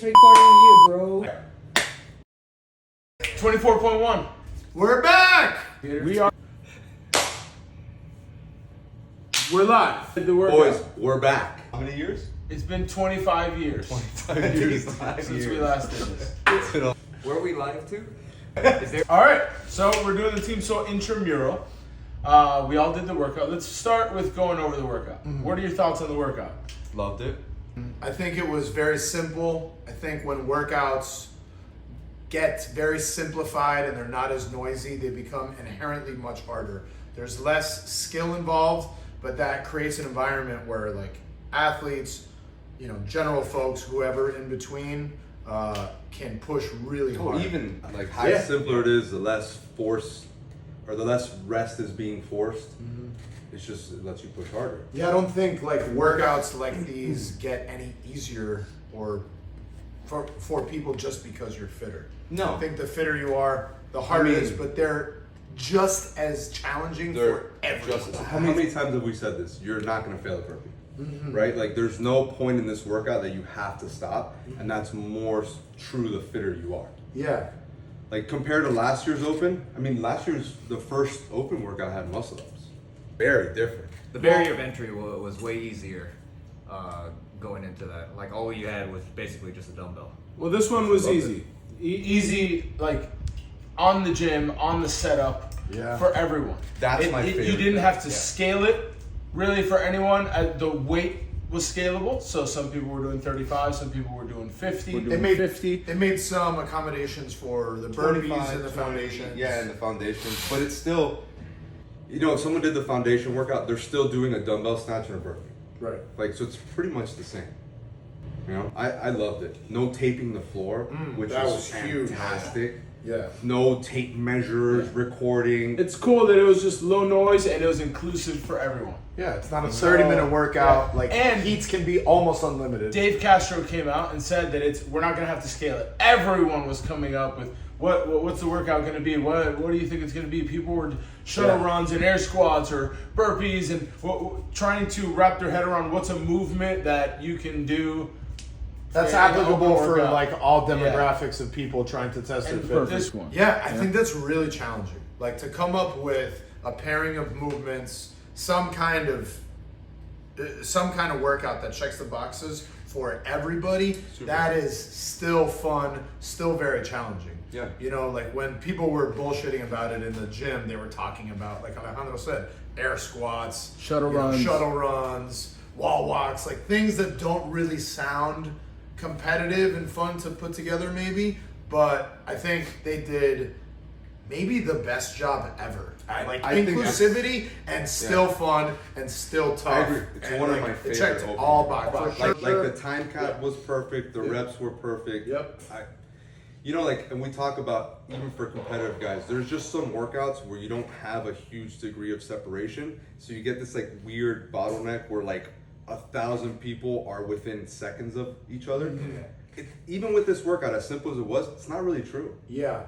recording you, bro. 24.1. We're back! We are. We're live. Boys, we're back. How many years? It's been 25 years 25 years. since we last did this. Where are we live to? All right, so we're doing the Team Soul intramural. We all did the workout. Let's start with going over the workout. What are your thoughts on the workout? Loved it. I think it was very simple. I think when workouts get very simplified and they're not as noisy, they become inherently much harder. There's less skill involved, but that creates an environment where like athletes, general folks, whoever in between, can push really hard. Even like how simpler it is, the less force or the less rest is being forced. It's just, it lets you push harder. Yeah, I don't think like workouts like these get any easier or for people just because you're fitter. No. I think the fitter you are, the harder it is, but they're just as challenging for everyone. How many times have we said this? You're not going to fail a burpee. Right? Like there's no point in this workout that you have to stop, and that's more true the fitter you are. Yeah. Like compared to last year's open, last year's, the first open workout had muscle ups. Very different. The barrier of entry was way easier going into that. Like all you had was basically just a dumbbell. Well, this one was easy. Easy, like on the gym, on the setup, for everyone. That's my favorite. You didn't have to scale it really for anyone. The weight was scalable, so some people were doing 35, some people were doing 50. They made some accommodations for the burpees and the foundations. Yeah, and the foundations. But it's still, if someone did the foundation workout, they're still doing a dumbbell snatch and a burpee. Right. Like, so it's pretty much the same. I loved it. No taping the floor, which was fantastic. Yeah. No tape measures, recording. It's cool that it was just low noise and it was inclusive for everyone. Yeah, it's not a 30-minute workout. Like, and heats can be almost unlimited. Dave Castro came out and said that we're not going to have to scale it. Everyone was coming up with what's the workout going to be? What do you think it's going to be? People were shuttle runs and air squats or burpees and trying to wrap their head around what's a movement that you can do. That's applicable for like all demographics of people trying to test their fitness. Yeah, I think that's really challenging. Like to come up with a pairing of movements, some kind of workout that checks the boxes for everybody. That is still fun, still very challenging. Yeah. Like when people were bullshitting about it in the gym, they were talking about, like Alejandro said, air squats, shuttle runs, wall walks, like things that don't really sound competitive and fun to put together maybe, but I think they did maybe the best job ever. Like inclusivity and still fun and still tough. I agree. It's one of my favorite. It checked all boxes. Like the time cap was perfect. The reps were perfect. Yep. And we talk about even for competitive guys, there's just some workouts where you don't have a huge degree of separation, so you get this like weird bottleneck where like 1,000 people are within seconds of each other. Even with this workout, as simple as it was, it's not really true. Yeah.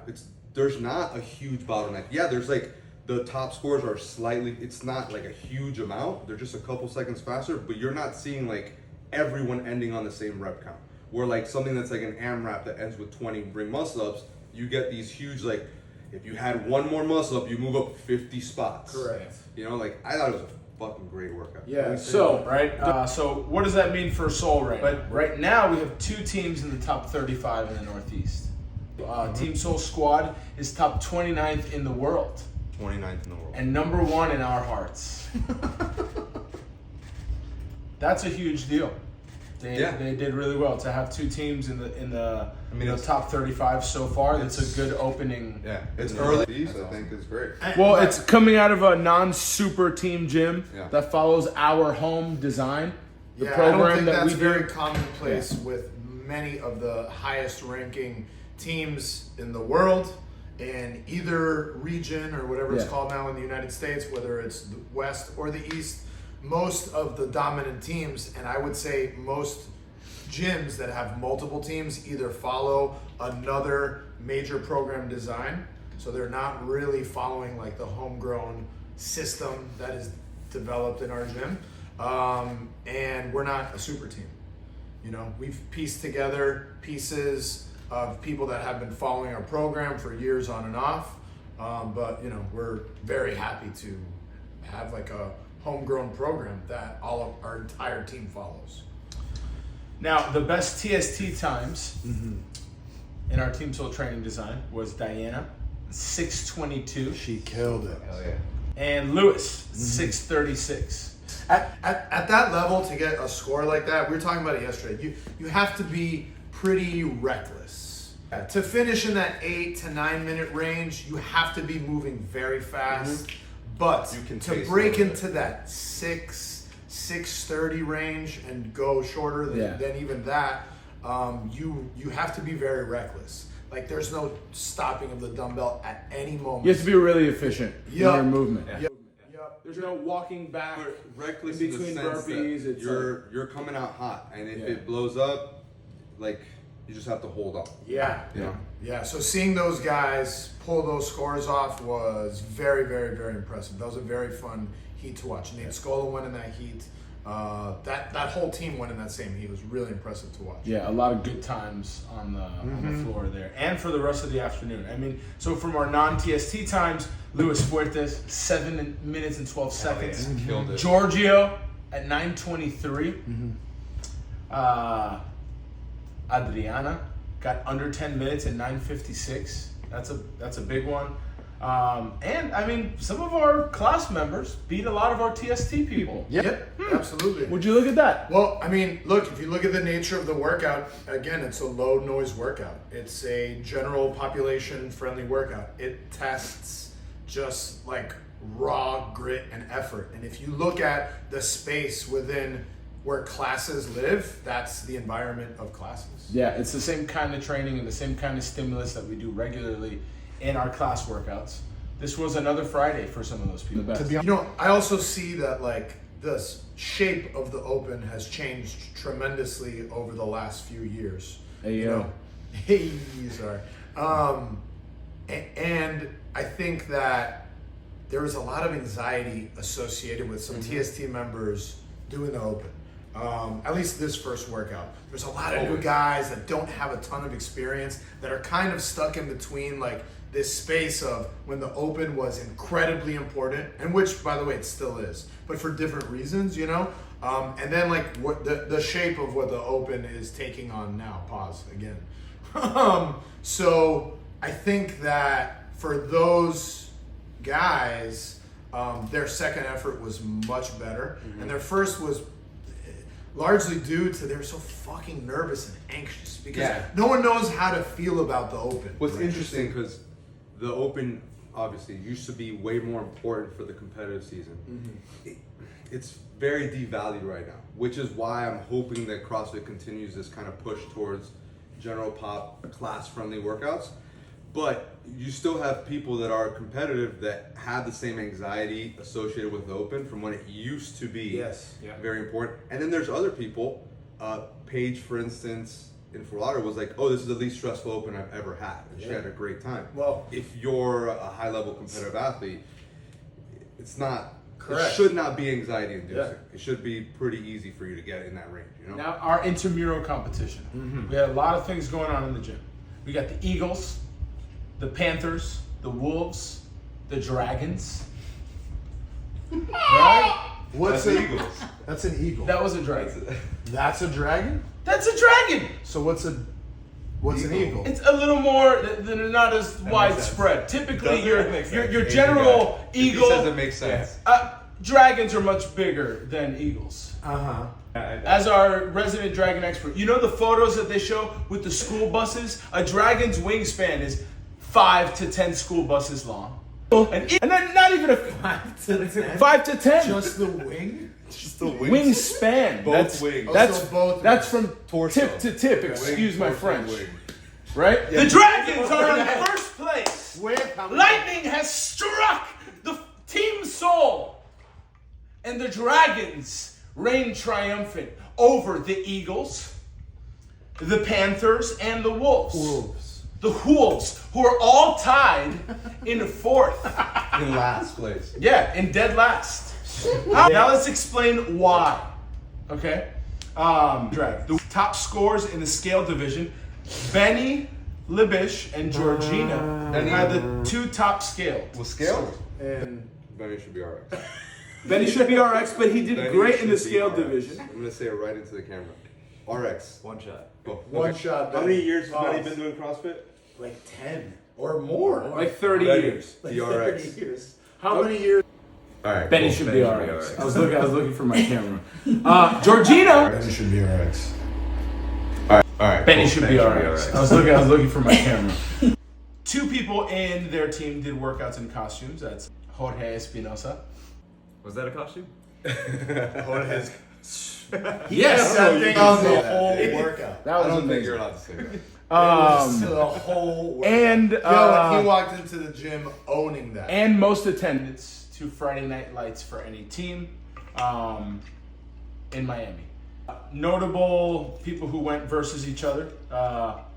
There's not a huge bottleneck. Yeah, there's like the top scores are slightly, it's not like a huge amount. They're just a couple seconds faster, but you're not seeing like everyone ending on the same rep count. Where like something that's like an AMRAP that ends with 20 ring muscle ups, you get these huge, like if you had one more muscle up, you move up 50 spots. Correct. I thought it was a fucking great workout. Yeah. So what does that mean for Soul right now we have two teams in the top 35 in the Northeast. Team Soul Squad is top 29th in the world. 29th in the world. And number 1 in our hearts. That's a huge deal. They did really well to have two teams in the top 35 so far. That's a good opening. Yeah, it's early. I think it's great. Well, it's coming out of a non-super team gym that follows our home design. The program I don't think that's we very commonplace with many of the highest ranking teams in the world in either region or whatever it's called now in the United States, whether it's the West or the East. Most of the dominant teams, and I would say most gyms that have multiple teams, either follow another major program design, so they're not really following like the homegrown system that is developed in our gym, and we're not a super team. You know, we've pieced together pieces of people that have been following our program for years on and off. But, you know, we're very happy to have like a homegrown program that all of our entire team follows. Now, the best TST times in our team soul training design was Diana, 6:22. She killed it. Hell yeah. And Lewis, 6:36. At that level, to get a score like that, we were talking about it yesterday. You have to be pretty reckless. To finish in that 8 to 9 minute range, you have to be moving very fast. But You can to taste break it. into that 6:30 range and go shorter than even that, you have to be very reckless. Like, there's no stopping of the dumbbell at any moment. You have to be really efficient in Yup. your movement. Yeah. Yep. There's no walking back Reckless in in the between sense burpees. that It's you're coming out hot, and if Yeah. it blows up, like you just have to hold on. Yeah. Yeah. So seeing those guys pull those scores off was very, very, very impressive. That was a very fun heat to watch. Nate Scola went in that heat. That whole team went in that same heat. It was really impressive to watch. Yeah, a lot of good times on the floor there, and for the rest of the afternoon. I mean, so from our non-TST times, Luis Fuertes, 7 minutes and 12 seconds. yeah. Killed it. Giorgio at 9:23. Adriana got under 10 minutes at 9:56. That's a big one. And I mean, some of our class members beat a lot of our TST people. Yep. Absolutely. Would you look at that? Well, I mean, look, if you look at the nature of the workout, again, it's a low noise workout. It's a general population friendly workout. It tests just like raw grit and effort. And if you look at the space within where classes live, that's the environment of classes. Yeah, it's the same kind of training and the same kind of stimulus that we do regularly in our class workouts. This was another Friday for some of those people. To be honest, you know, I also see that like the shape of the Open has changed tremendously over the last few years. Hey, You yo. know, hey, sorry. And I think that there was a lot of anxiety associated with some TST members doing the Open. At least this first workout. There's a lot of new guys that don't have a ton of experience that are kind of stuck in between like this space of when the Open was incredibly important, and which, by the way, it still is, but for different reasons, you know? And then like what the shape of what the Open is taking on now. Pause again. So I think that for those guys, their second effort was much better, and their first was largely due to they were so fucking nervous and anxious because no one knows how to feel about the Open. What's interesting, because the Open obviously used to be way more important for the competitive season. It's very devalued right now, which is why I'm hoping that CrossFit continues this kind of push towards general pop class friendly workouts. But you still have people that are competitive that have the same anxiety associated with the Open from when it used to be Yes. Yeah. very important. And then there's other people, Paige, for instance, in Fort Lauderdale was like, oh, this is the least stressful Open I've ever had. And she had a great time. Well, If you're a high level competitive athlete, it's not, Correct. it should not be anxiety inducing. Yeah. It should be pretty easy for you to get in that range, you know? Now, our intramural competition. We had a lot of things going on in the gym. We got the Eagles, the Panthers, the Wolves, the Dragons. Right? what's That's an Eagles. That's an eagle. That was a dragon. That's a dragon. That's a dragon. So what's an eagle? It's a little more, they're not as widespread. Typically, your general He says eagle. it makes sense. Dragons are much bigger than eagles. Uh-huh. As our resident dragon expert, you know the photos that they show with the school buses? A dragon's wingspan is 5 to 10 school buses long. And then not even a 5 to 10. Just the wing? Just the wings. Wingspan. Both that's, wings. That's, Also both that's from Torso. tip to tip, Wing, excuse my torso, French. wing. Right? The Dragons are in first place. How many- Lightning has struck the team soul. And the Dragons reign triumphant over the Eagles, the Panthers, and the Wolves. The Wolves, who are all tied in fourth. In last place. Yeah, in dead last. Now let's explain why. Okay? The top scorers in the scale division, Benny, Libish, and Georgina had the 2 top scales. With scale? And Benny should be RX. Benny should be RX, but he did Benny great in the should be scale RX. division. I'm gonna say it right into the camera. RX. One shot. Go. One shot. How many years has Pause. Benny been doing CrossFit? Like 10 or more. Like 30 Benny, years. The RX. 30 years. How many years? All right. Benny cool. should Benny be should be RX. RX. I was looking for my camera. Georgina. Benny should be RX. All right. Benny cool. should Benny be should be RX. RX. I was looking for my camera. 2 people in their team did workouts in costumes. That's Jorge Espinosa. Was that a costume? Jorge's. Yes. That thing on the that. whole workout. That I was don't think amazing. you're allowed to say that. The whole workout. And Yo, he walked into the gym owning that. and most attendance to Friday Night Lights for any team in Miami. Notable people who went versus each other.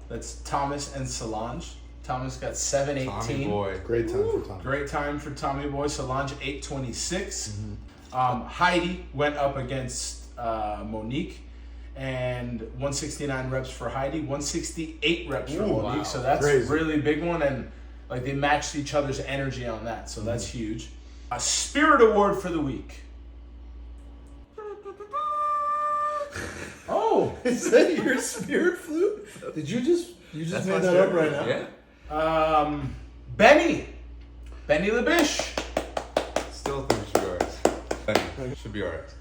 That's Thomas and Solange. Thomas got 7:18. Tommy boy. Great time for Tom. Great time for Tommy Boy. Solange 8:26. Heidi went up against Monique, and 169 reps for Heidi, 168 reps for Ooh, Monique. wow. So that's Crazy. a really big one, and like they matched each other's energy on that. So that's huge. A Spirit Award for the week. Oh, Is that your spirit flute? Did you just That's made my that up spirit. right now? Yeah. Benny Libish. Still think it should be RX. Benny should be RX.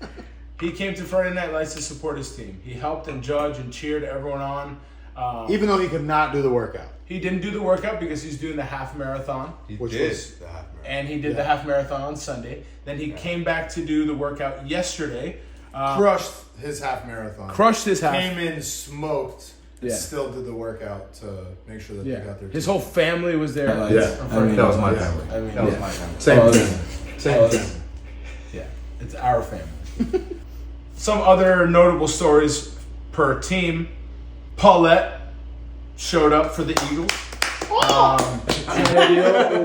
He came to Friday Night Lights to support his team. He helped and judged and cheered everyone on. Even though he could not do the workout. He didn't do the workout because he's doing the half marathon, He Which did was- the half marathon. and he did the half marathon on Sunday. Then he came back to do the workout yesterday. Crushed his half marathon. Crushed his half. Came in smoked. Yeah. Still did the workout to make sure that they got their His whole family was there. Like, Yeah. I mean, That was my Yeah. family. I mean, that was yeah. my family. Same Oh, thing. Same Oh, thing. Yeah, it's our family. Some other notable stories per team. Paulette showed up for the Eagles.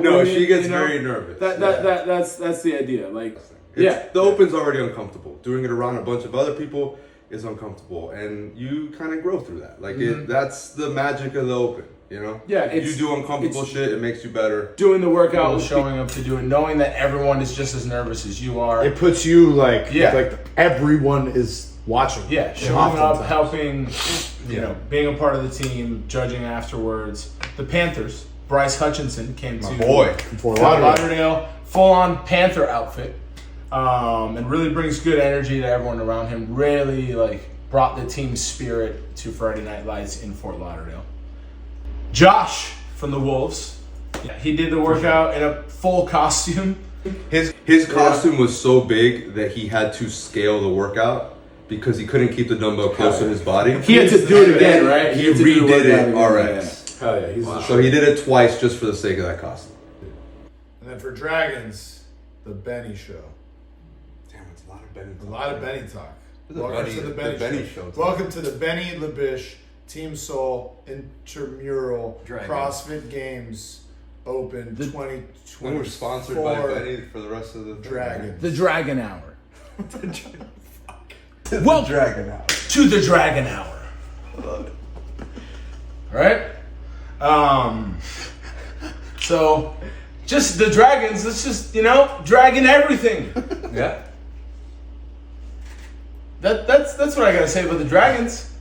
No, she gets You know, very nervous. That's the idea. Like, The open's already uncomfortable. Doing it around a bunch of other people is uncomfortable, and you kind of grow through that. Like that's the magic of the open, you know. Yeah, If you do uncomfortable it's- shit, it makes you better. doing the workout, showing up to do it, knowing that everyone is just as nervous as you are. It puts you like Yeah. everyone is watching. Yeah, showing up, Oftentimes. helping, you know, being a part of the team, judging afterwards. The Panthers, Bryce Hutchinson came to Boy, Fort Fort Lauderdale. Lauderdale, full-on Panther outfit, and really brings good energy to everyone around him. Really, like, brought the team spirit to Friday Night Lights in Fort Lauderdale. Josh from the Wolves, he did the workout in a full costume. his costume was so big that he had to scale the workout because he couldn't keep the dumbbell close to his body. He had to do it again, right? He had to do the redid it workout again, RX. Hell yeah, he's So he did it twice just for the sake of that costume. And then for Dragons, the Benny show. Damn, it's a lot of Benny. A lot of Benny talk. The Welcome Benny- to the the Benny, Benny show. show. Welcome to the Benny Labish Team Soul Intramural Dragons. CrossFit Games Open The- 2024. We were sponsored by Benny for the rest of the Dragons. The Dragon Hour. Well, Dragon out. To the Dragon Hour. All right. So, just the dragons. Let's just dragon everything. Yeah. That's what I gotta say about the dragons.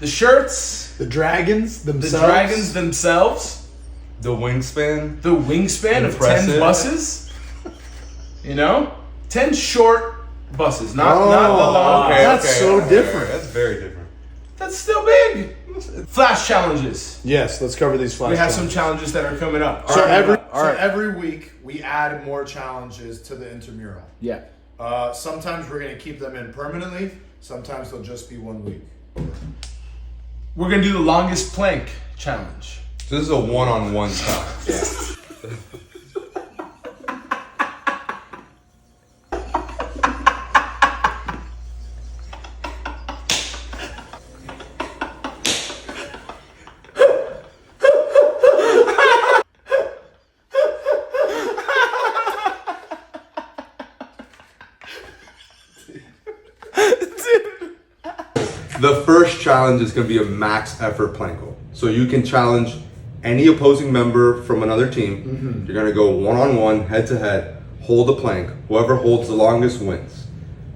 The shirts, the dragons the themselves. dragons themselves, The wingspan. the wingspan of 10 Impressive. buses. 10 short buses, not Oh, the long. okay. That's so different. That's very different. That's still big. Flash challenges. Yes, let's cover these flash. We have some challenges. challenges that are coming up. So every So every week we add more challenges to the intramural. Yeah. Sometimes we're going to keep them in permanently. Sometimes they'll just be 1 week. We're gonna do the longest plank challenge. So this is a one-on-one challenge. The first challenge is going to be a max effort plank hold. So you can challenge any opposing member from another team. You're going to go one-on-one, head-to-head, hold a plank. Whoever holds the longest wins.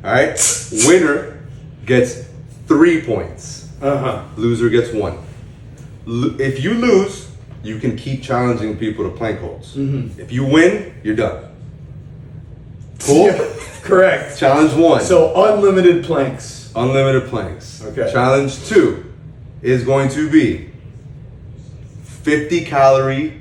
All right? Winner gets 3 points. Loser gets 1. If you lose, you can keep challenging people to plank holds. If you win, you're done. Cool? Correct. Challenge 1. So unlimited planks. Unlimited planks. Okay. Challenge 2 is going to be 50 calorie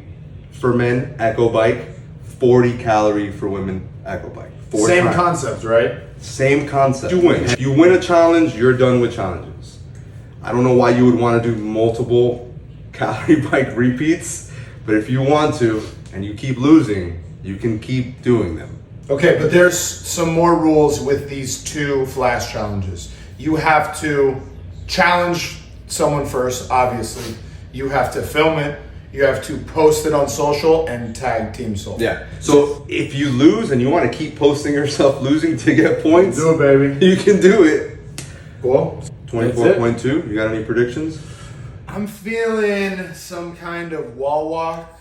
for men echo bike, 40 calorie for women echo bike. 4 Same times. concept, right? Same concept. You win. If you win a challenge, you're done with challenges. I don't know why you would want to do multiple calorie bike repeats, but if you want to and you keep losing, you can keep doing them. Okay, but there's some more rules with these 2 flash challenges. You have to challenge someone first, obviously. You have to film it. You have to post it on social and tag Team Soul. Yeah. So if you lose and you want to keep posting yourself losing to get points, Do it, baby. you can do it. Cool. 24.2. You got any predictions? I'm feeling some kind of wall walk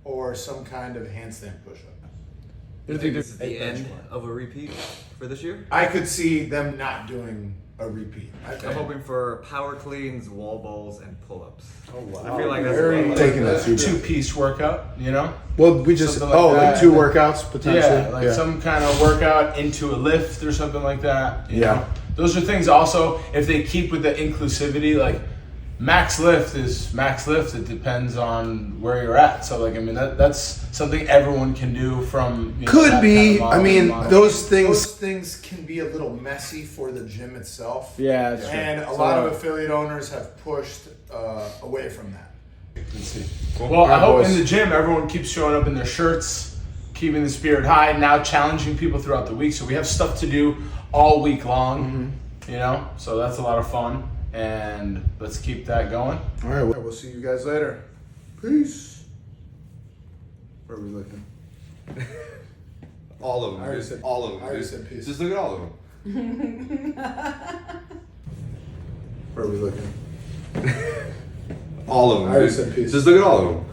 or some kind of handstand push-up. You think this is the end of a repeat for this year? I could see them not doing a repeat. I'm hoping for power cleans, wall balls, and pull-ups. Oh, wow. I feel like that's Very a lot. Taking that super. 2-piece workout, you know? Well, we just Something like like that. 2 workouts potentially. Yeah, like some kind of workout into a lift or something like that. You Yeah. know? Those are things also, if they keep with the inclusivity, like max lift is max lift. It depends on where you're at. So, like, I mean, that's something everyone can do from. You know, Could that be. kind of I mean, model. those things. Those things can be a little messy for the gym itself. Yeah, that's true. And a lot of affiliate owners have pushed away from that. Let's see. Well, I hope in the gym everyone keeps showing up in their shirts, keeping the spirit high, now challenging people throughout the week. So we have stuff to do all week long, you know? So that's a lot of fun. And let's keep that going. All right. Well, We'll see you guys later. peace. Where are we looking? All of them. I already dude. said- All of them. I already dude. said peace. Just look at all of them. Where are we looking? All of them. I already dude. said peace. Just look at all of them.